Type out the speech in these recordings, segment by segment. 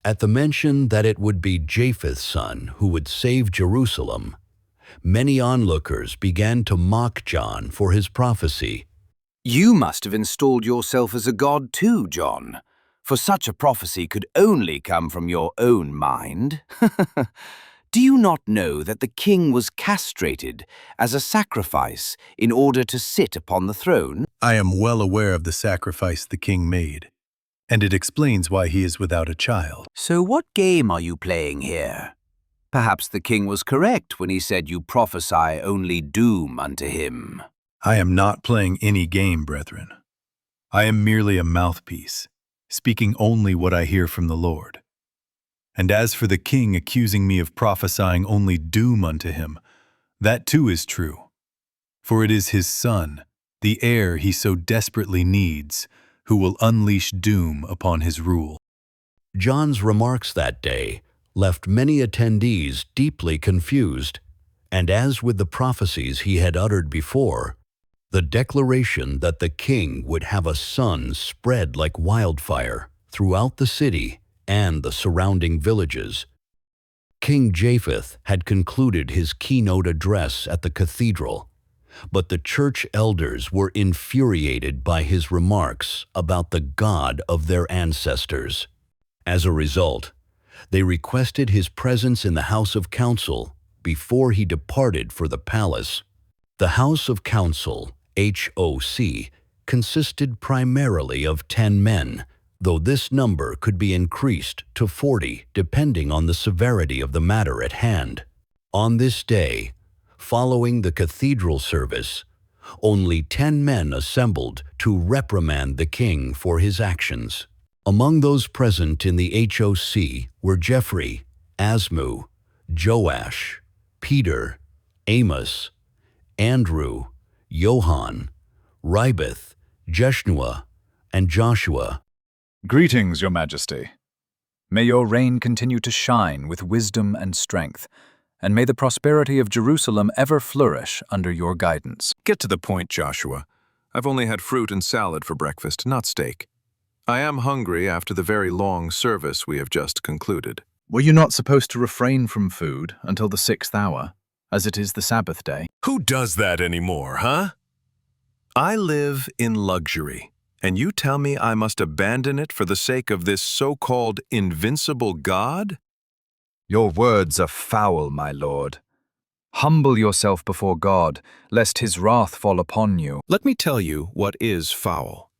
At the mention that it would be Japheth's son who would save Jerusalem, many onlookers began to mock John for his prophecy. You must have installed yourself as a god too, John, for such a prophecy could only come from your own mind. Do you not know that the king was castrated as a sacrifice in order to sit upon the throne? I am well aware of the sacrifice the king made, and it explains why he is without a child. So what game are you playing here? Perhaps the king was correct when he said you prophesy only doom unto him. I am not playing any game, brethren. I am merely a mouthpiece, speaking only what I hear from the Lord. And as for the king accusing me of prophesying only doom unto him, that too is true. For it is his son, the heir he so desperately needs, who will unleash doom upon his rule. John's remarks that day left many attendees deeply confused, and as with the prophecies he had uttered before, the declaration that the king would have a son spread like wildfire throughout the city and the surrounding villages. King Japheth had concluded his keynote address at the cathedral, but the church elders were infuriated by his remarks about the God of their ancestors. As a result, they requested his presence in the House of Council before he departed for the palace. The House of Council, HOC, consisted primarily of 10 men, though this number could be increased to 40 depending on the severity of the matter at hand. On this day, following the cathedral service, only 10 men assembled to reprimand the king for his actions. Among those present in the HOC were Jeffrey, Asmu, Joash, Peter, Amos, Andrew, Johann, Ribeth, Jeshua, and Joshua. Greetings, Your Majesty. May your reign continue to shine with wisdom and strength, and may the prosperity of Jerusalem ever flourish under your guidance. Get to the point, Joshua. I've only had fruit and salad for breakfast, not steak. I am hungry after the very long service we have just concluded. Were you not supposed to refrain from food until the 6th hour, as it is the Sabbath day? Who does that anymore, huh? I live in luxury, and you tell me I must abandon it for the sake of this so-called invincible God? Your words are foul, my lord. Humble yourself before God, lest his wrath fall upon you. Let me tell you what is foul.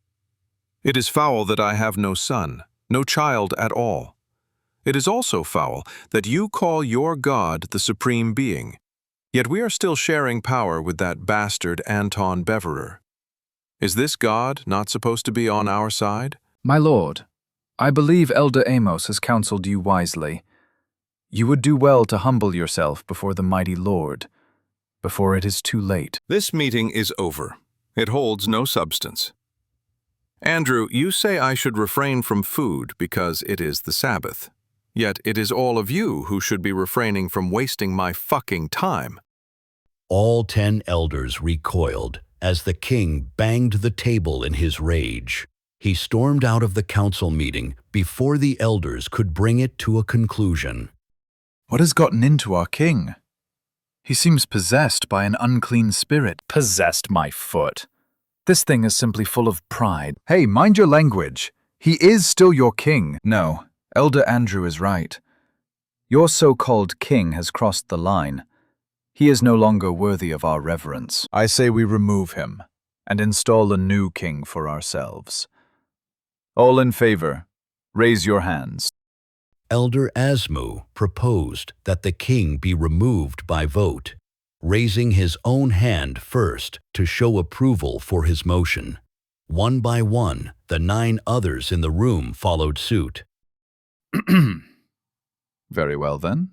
It is foul that I have no son, no child at all. It is also foul that you call your God the supreme being, yet we are still sharing power with that bastard Anton Beverer. Is this God not supposed to be on our side? My lord, I believe Elder Amos has counseled you wisely. You would do well to humble yourself before the mighty Lord, before it is too late. This meeting is over. It holds no substance. Andrew, you say I should refrain from food because it is the Sabbath. Yet it is all of you who should be refraining from wasting my fucking time. All 10 elders recoiled as the king banged the table in his rage. He stormed out of the council meeting before the elders could bring it to a conclusion. What has gotten into our king? He seems possessed by an unclean spirit. Possessed my foot. This thing is simply full of pride. Hey, mind your language. He is still your king. No, Elder Andrew is right. Your so-called king has crossed the line. He is no longer worthy of our reverence. I say we remove him and install a new king for ourselves. All in favor, raise your hands. Elder Asmu proposed that the king be removed by vote, raising his own hand first to show approval for his motion. One by one, the 9 others in the room followed suit. Very well, then.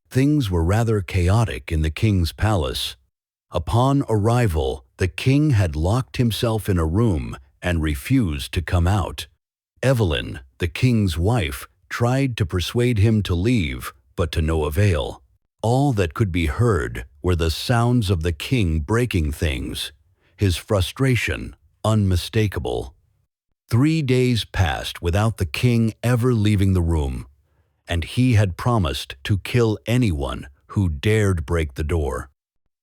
Things were rather chaotic in the king's palace. Upon arrival, the king had locked himself in a room and refused to come out. Evelyn, the king's wife, tried to persuade him to leave, but to no avail. All that could be heard were the sounds of the king breaking things, his frustration unmistakable. 3 days passed without the king ever leaving the room, and he had promised to kill anyone who dared break the door.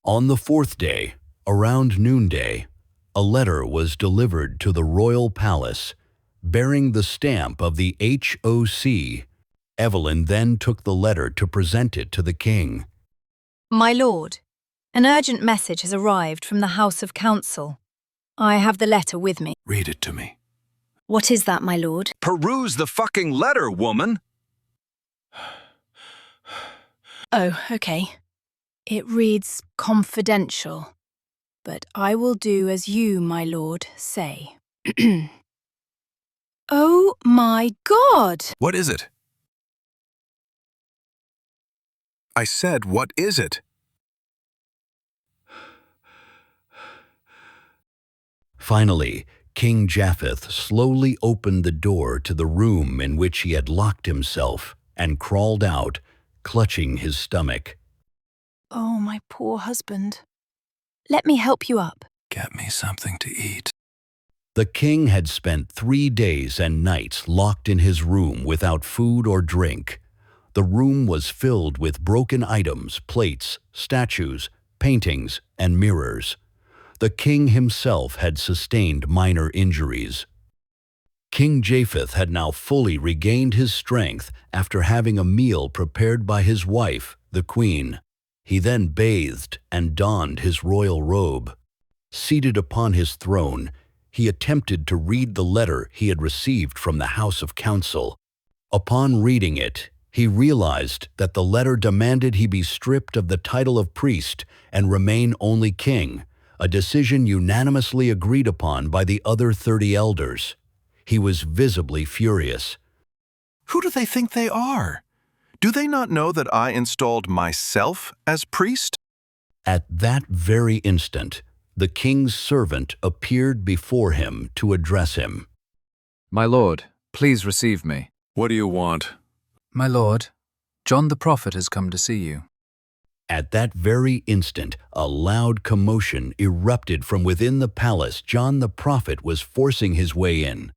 On the fourth day, around noonday, a letter was delivered to the royal palace, bearing the stamp of the HOC. Evelyn then took the letter to present it to the king. My lord, an urgent message has arrived from the House of Council. I have the letter with me. Read it to me. What is that, my lord? Peruse the fucking letter, woman! Oh, okay. It reads confidential, but I will do as you, my lord, say. Oh my God! What is it? I said, what is it? Finally, King Japheth slowly opened the door to the room in which he had locked himself and crawled out, clutching his stomach. Oh, my poor husband. Let me help you up. Get me something to eat. The king had spent 3 days and nights locked in his room without food or drink. The room was filled with broken items, plates, statues, paintings, and mirrors. The king himself had sustained minor injuries. King Japheth had now fully regained his strength after having a meal prepared by his wife, the queen. He then bathed and donned his royal robe. Seated upon his throne, he attempted to read the letter he had received from the House of Council. Upon reading it, he realized that the letter demanded he be stripped of the title of priest and remain only king, a decision unanimously agreed upon by the other 30 elders. He was visibly furious. Who do they think they are? Do they not know that I installed myself as priest? At that very instant, the king's servant appeared before him to address him. My lord, please receive me. What do you want? My lord, John the prophet has come to see you. At that very instant, a loud commotion erupted from within the palace. John the prophet was forcing his way in.